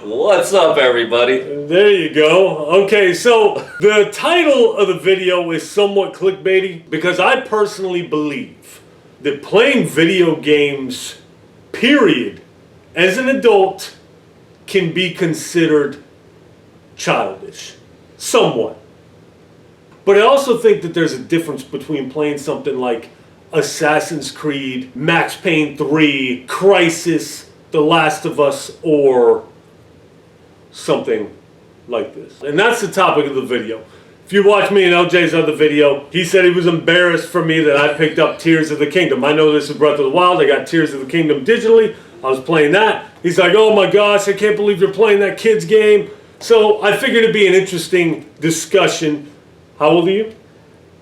What's up, everybody? There you go. Okay, so the title of the video is somewhat clickbaity because I personally believe that playing video games, period, as an adult can be considered childish. Somewhat. But I also think that there's a difference between playing something like Assassin's Creed, Max Payne 3, Crysis, The Last of Us, or something like this. And that's the topic of the video. If you watch me and LJ's other video, he said he was embarrassed for me that I picked up Tears of the Kingdom. I know this is Breath of the Wild. I got Tears of the Kingdom digitally. I was playing that. He's like, oh my gosh, I can't believe you're playing that kid's game. So I figured it'd be an interesting discussion. How old are you?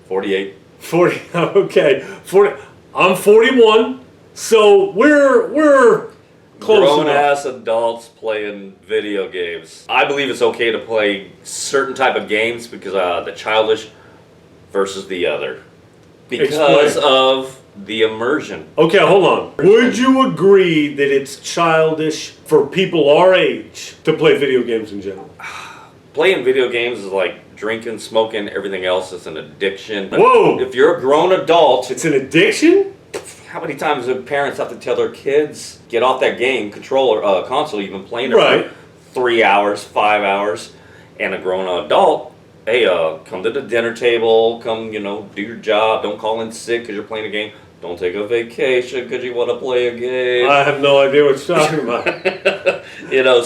48. 40. Okay. 40. I'm 41. So we're close Grown enough. ass adults playing video games. I believe it's okay to play certain type of games because the childish versus the other. Because Explain. of the immersion. Okay, hold on. Would you agree that it's childish for people our age to play video games in general? Playing video games is like drinking, smoking, everything else is an addiction. Whoa! If you're a grown adult, It's an addiction? how many times do parents have to tell their kids, get off that game, controller, console you've been playing it Right. for 3 hours, 5 hours, and a grown adult, hey, come to the dinner table, come, do your job, don't call in sick because you're playing a game, don't take a vacation because you want to play a game. I have no idea what you're talking about.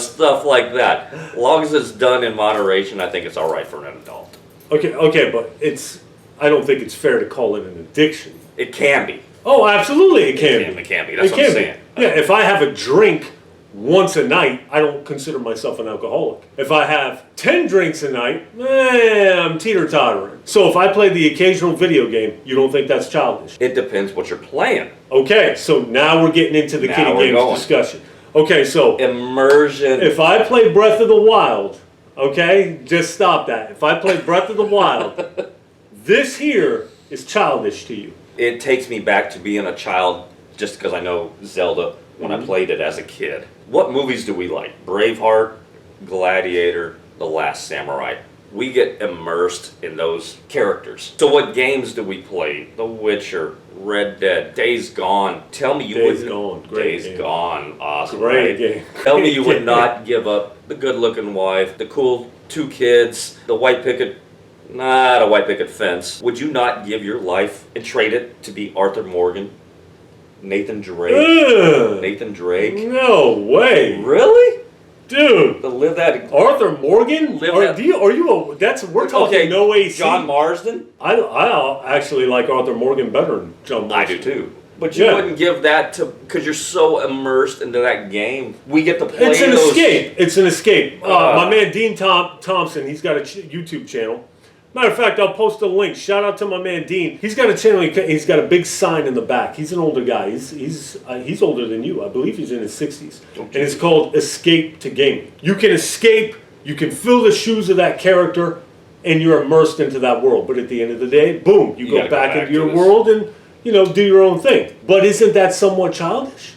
Stuff like that. As long as it's done in moderation, I think it's all right for an adult. Okay, but I don't think it's fair to call it an addiction. It can be. Oh, absolutely it can be. It can be. That's It what I'm can be. saying. Yeah, if I have a drink once a night, I don't consider myself an alcoholic. If I have 10 drinks a night, I'm teeter-tottering. So if I play the occasional video game, you don't think that's childish? It depends what you're playing. Okay, so now we're getting into the Now kiddie we're games going. discussion. Okay, so Immersion. if I play Breath of the Wild, okay, just stop that. If I play Breath of the Wild, this here is childish to you. It takes me back to being a child just because I know Zelda when I played it as a kid. What movies do we like? Braveheart, Gladiator, The Last Samurai. We get immersed in those characters. So what games do we play? The Witcher, Red Dead, Days Gone. Tell me you Days wouldn't. Gone, great Days game. Gone, awesome. Great right? game. Tell me Great you would game. not give up the good-looking wife, the cool 2 kids, the white picket. Not a white picket fence. Would you not give your life and trade it to be Arthur Morgan, Nathan Drake? Ugh, Nathan Drake? no way. Really? Dude. To live that? Arthur Morgan? Live Are that- you we're talking Okay, no AC. John Marsden? I actually like Arthur Morgan better than John I Marsden. do too. But you Yeah. wouldn't give that to because you're so immersed into that game. We get to play. It's an those, escape. It's an escape. Uh, My man Dean Thompson, he's got a YouTube channel. Matter of fact, I'll post a link. Shout out to my man Dean. He's got a channel. He's got a big sign in the back. He's an older guy. He's older than you. I believe he's in his 60s. Okay. And it's called Escape to Gaming. You can escape. You can fill the shoes of that character, and you're immersed into that world. But at the end of the day, boom, you go gotta go back back into your to this. world and do your own thing. But isn't that somewhat childish?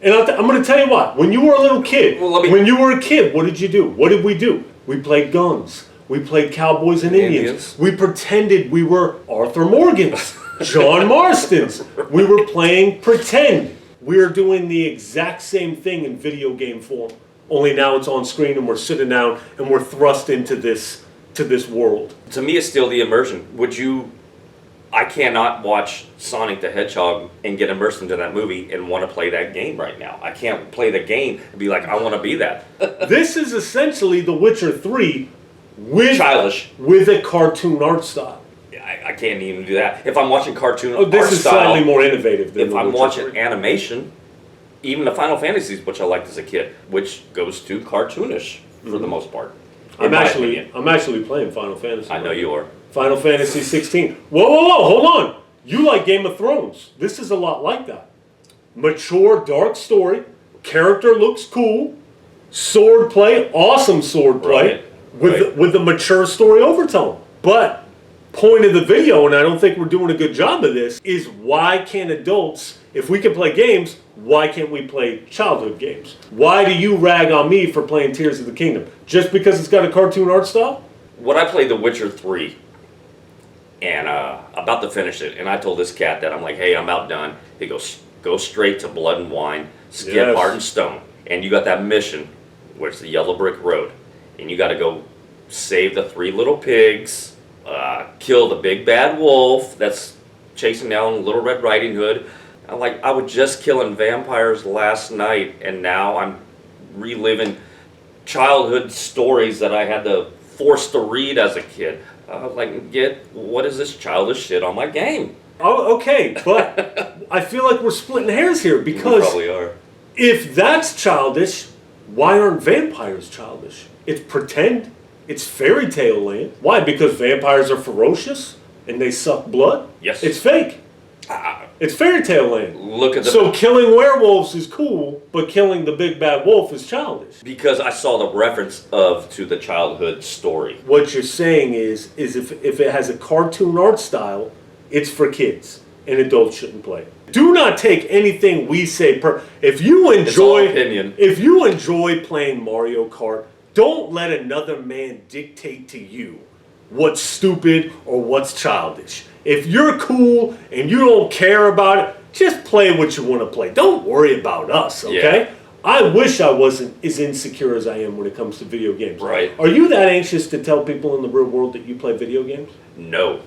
And I'm going to tell you what. When you were a little kid, Well, when you were a kid, what did you do? What did we do? We played guns. We played cowboys and Indians. We pretended we were Arthur Morgans, John Marstons. We were playing pretend. We're doing the exact same thing in video game form. Only now it's on screen and we're sitting down and we're thrust into this world. To me, it's still the immersion. I cannot watch Sonic the Hedgehog and get immersed into that movie and want to play that game right now. I can't play the game and be like, I want to be that. This is essentially The Witcher 3 Childish. with a cartoon art style. I can't even do that. If I'm watching cartoon Oh, this art is style, slightly more innovative than if The I'm Witcher watching 3. animation, even the Final Fantasies, which I liked as a kid, which goes to cartoonish for the most part. in I'm my actually opinion. playing Final Fantasy. I know you are. Final Fantasy 16. Whoa, hold on. You like Game of Thrones. This is a lot like that. Mature, dark story. Character looks cool. Sword play, awesome sword play. Right. With the mature story overtone. But point of the video, and I don't think we're doing a good job of this, is why can't adults if we can play games, why can't we play childhood games? Why do you rag on me for playing Tears of the Kingdom? Just because it's got a cartoon art style? When I played The Witcher 3, and about to finish it, and I told this cat that I'm like, hey, I'm outdone. He goes, go straight to Blood and Wine, skip Yes. Heart and Stone, and you got that mission where it's the Yellow Brick Road, and you got to go save the 3 little pigs, kill the big bad wolf that's chasing down Little Red Riding Hood. I'm like, I was just killing vampires last night, and now I'm reliving childhood stories that I had to force to read as a kid. Like, what is this childish shit on my game? Oh, okay, but I feel like we're splitting hairs here We because probably are. if that's childish, why aren't vampires childish? It's pretend. It's fairy tale land. Why? Because vampires are ferocious and they suck blood? Yes. It's fake. It's fairy tale land. Look at the... So killing werewolves is cool, but killing the big bad wolf is childish. Because I saw the reference to the childhood story. What you're saying is if it has a cartoon art style, it's for kids and adults shouldn't play it. Do not take anything we say if you enjoy all opinion. If you enjoy playing Mario Kart, don't let another man dictate to you what's stupid or what's childish. If you're cool and you don't care about it, just play what you want to play. Don't worry about us, okay? Yeah. I wish I wasn't as insecure as I am when it comes to video games. Right. Are you that anxious to tell people in the real world that you play video games? No.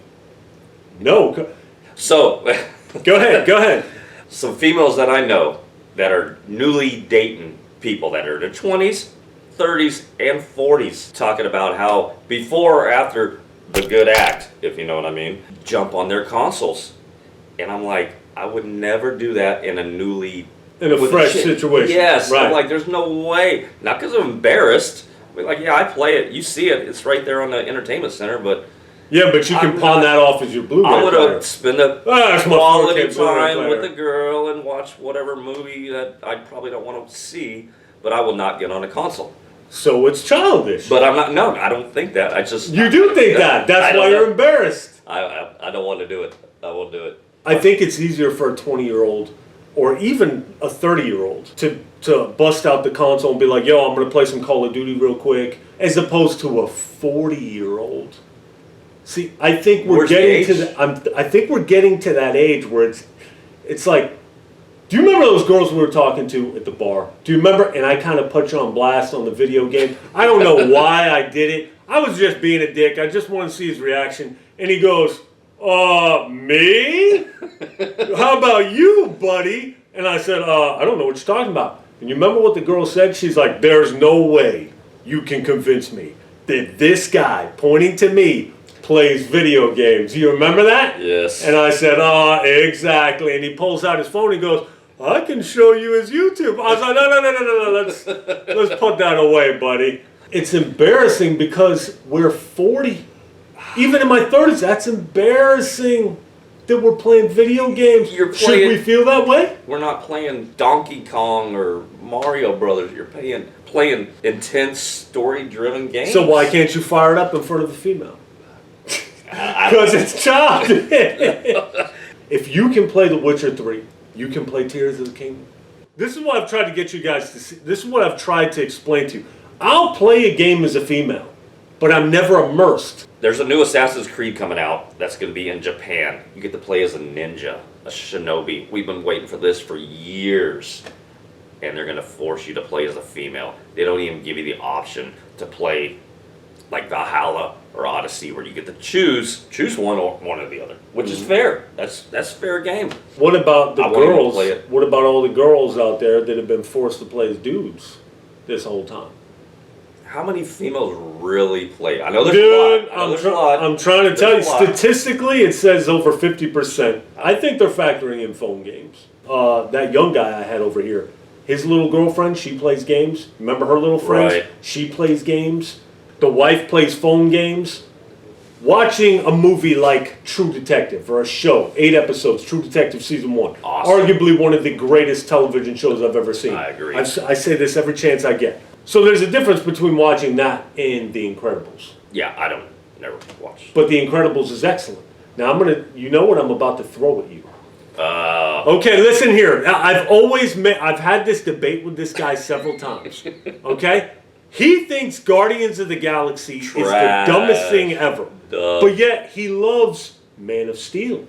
No. So, Go ahead. some females that I know that are newly dating people that are in their 20s, 30s, and 40s, talking about how before or after the good act, if you know what I mean, jump on their consoles. And I'm like, I would never do that in a newly... In a with fresh chick. situation. Yes. Right. I'm like, there's no way. Not because I'm embarrassed. I mean, like, yeah, I play it. You see it. It's right there on the entertainment center, but... Yeah, but you can I'm pawn not- that off as your Blu-ray I would player. have spent a That's my quality 4K Blu-ray time player. with the girl and watch whatever movie that I probably don't want to see, but I will not get on a console. So it's childish. But I'm not. No, I don't think that. I just. You do think that. I That's don't why know. you're embarrassed. I don't want to do it. I won't do it. I think it's easier for a 20-year-old or even a 30-year-old to bust out the console and be like, yo, I'm going to play some Call of Duty real quick, as opposed to a 40-year-old. See, I think we're Where's the getting to age? I think we're getting to that age where it's like, do you remember those girls we were talking to at the bar? Do you remember? And I kind of put you on blast on the video game. I don't know why I did it. I was just being a dick. I just wanted to see his reaction. And he goes, me? How about you, buddy? And I said, I don't know what you're talking about. And you remember what the girl said? She's like, there's no way you can convince me that this guy, pointing to me, plays video games. You remember that? Yes. And I said, exactly. And he pulls out his phone and goes, I can show you his YouTube. I was like, no. Let's put that away, buddy. It's embarrassing because we're 40. Even in my 30s, that's embarrassing that we're playing video games. You're Should playing- we feel that way? We're not playing Donkey Kong or Mario Brothers. You're playing intense story-driven games. So why can't you fire it up in front of a female? Because it's childish. If you can play The Witcher 3, you can play Tears of the Kingdom. This is what I've tried to get you guys to see. This is what I've tried to explain to you. I'll play a game as a female, but I'm never immersed. There's a new Assassin's Creed coming out that's going to be in Japan. You get to play as a ninja, a shinobi. We've been waiting for this for years. And they're going to force you to play as a female. They don't even give you the option to play like Valhalla or Odyssey, where you get to choose one or one or the other, which is fair. That's fair game. What about the I won't even girls? play it. What about all the girls out there that have been forced to play as dudes this whole time? How many females really play? I know there's a lot. Dude, I know there's a lot. I'm trying to tell you, There's a lot. statistically, it says over 50%. I think they're factoring in phone games. That young guy I had over here, his little girlfriend, she plays games. Remember her little friends? Right. She plays games. The wife plays phone games. Watching a movie like True Detective, or a show, 8 episodes, True Detective Season 1. Awesome. Arguably one of the greatest television shows I've ever seen. I agree. I say this every chance I get. So there's a difference between watching that and The Incredibles. Yeah, I don't never watch. But The Incredibles is excellent. Now you know what I'm about to throw at you. Okay, listen here. I've had this debate with this guy several times. Okay? He thinks Guardians of the Galaxy is the Trash. dumbest thing ever. But yet he loves Man of Steel.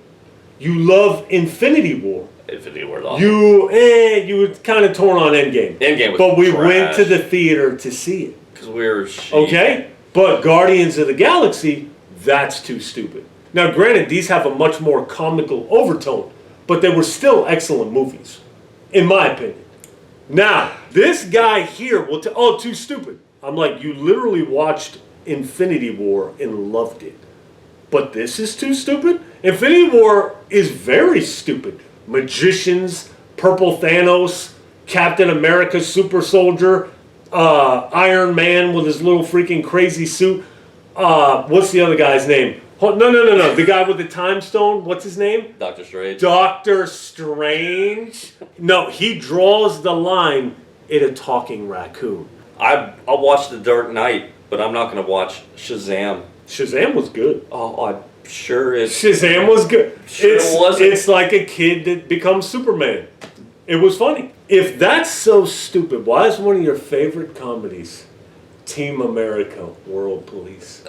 You love Infinity War. Infinity War is awesome. You were kind of torn on Endgame. Endgame was But we trash. went to the theater to see it. Because we were shitty. Okay? But Guardians of the Galaxy, that's too stupid. Now, granted, these have a much more comical overtone, but they were still excellent movies, in my opinion. Now, this guy here will tell, too stupid. I'm like, you literally watched Infinity War and loved it. But this is too stupid? Infinity War is very stupid. Magicians, Purple Thanos, Captain America, Super Soldier, Iron Man with his little freaking crazy suit. What's the other guy's name? No. The guy with the time stone. What's his name? Doctor Strange. Doctor Strange. No, he draws the line in a talking raccoon. I'll watch The Dark Knight, but I'm not going to watch Shazam. Shazam was good. Oh, I'm sure it's... Shazam was good. Sure wasn't. It's like a kid that becomes Superman. It was funny. If that's so stupid, why is one of your favorite comedies Team America, World Police?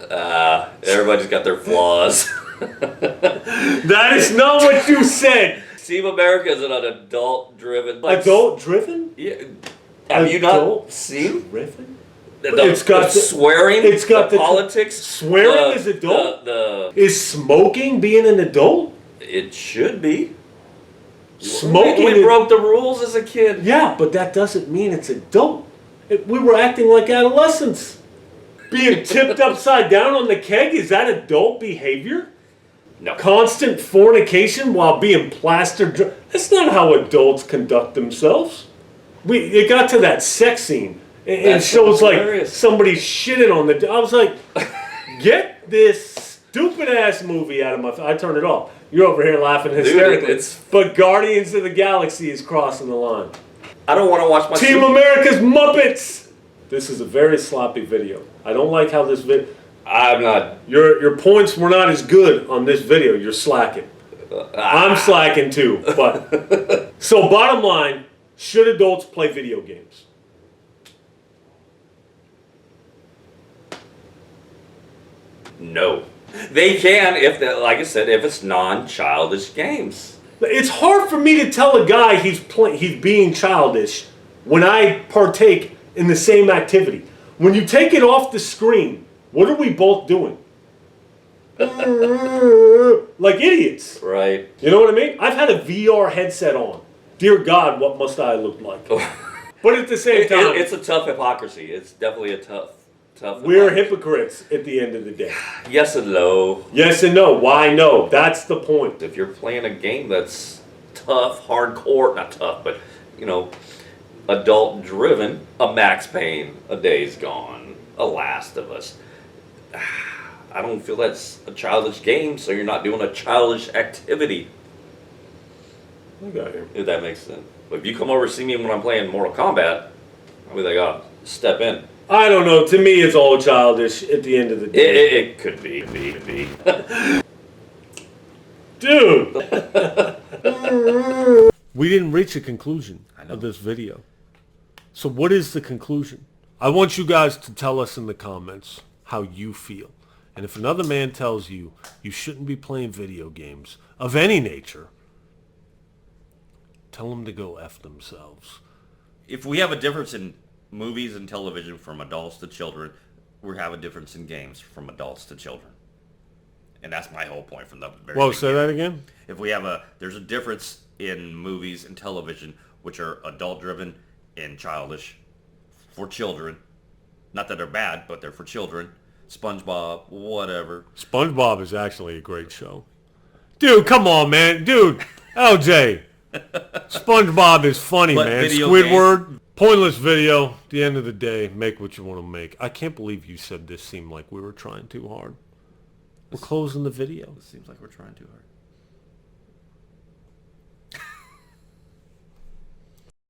Everybody's got their flaws. That is not what you said. Team America is an adult-driven... Adult-driven? Yeah. Have you not seen? Driven? It's got the swearing, it's got the politics. Swearing is adult? Is smoking being an adult? It should be. Smoking. We broke the rules as a kid. Yeah, but that doesn't mean it's adult. We were acting like adolescents. Being tipped upside down on the keg, is that adult behavior? No. Constant fornication while being plastered. That's not how adults conduct themselves. It got to that sex scene. And it shows like hilarious. somebody shitting on the... I was like, get this stupid ass movie out of my... I turned it off. You're over here laughing hysterically. Dude, but Guardians of the Galaxy is crossing the line. I don't want to watch my... Team America's Muppets! This is a very sloppy video. I don't like how this video... I'm not... Your points were not as good on this video. You're slacking. I'm slacking too. But so bottom line, should adults play video games? No. They can, if like I said, if it's non-childish games. It's hard for me to tell a guy he's being childish when I partake in the same activity. When you take it off the screen, what are we both doing? Like idiots. Right. You know what I mean? I've had a VR headset on. Dear God, what must I look like? But at the same time... It's a tough hypocrisy. It's definitely a tough We're hypocrisy. hypocrites at the end of the day. Yes and no. Yes and no. Why no? That's the point. If you're playing a game that's tough, hardcore, not tough, but, adult-driven, a Max Payne, a Days Gone, a Last of Us, I don't feel that's a childish game, so you're not doing a childish activity, I got you. if that makes sense. But if you come over and see me when I'm playing Mortal Kombat, I mean, they gotta step in. I don't know. To me, it's all childish at the end of the day. It could be. Dude! We didn't reach a conclusion of this video. So what is the conclusion? I want you guys to tell us in the comments how you feel. And if another man tells you you shouldn't be playing video games of any nature, tell them to go F themselves. If we have a difference in movies and television from adults to children, we have a difference in games from adults to children. And that's my whole point from the very Whoa, beginning. say that again? If there's a difference in movies and television, which are adult-driven and childish for children. Not that they're bad, but they're for children. SpongeBob, whatever. SpongeBob is actually a great show. Dude, come on, man. Dude, LJ. SpongeBob is funny, But man. video Squidward, pointless video. At the end of the day, make what you want to make. I can't believe you said this seemed like we were trying too hard. We're closing the video. It seems like we're trying too hard.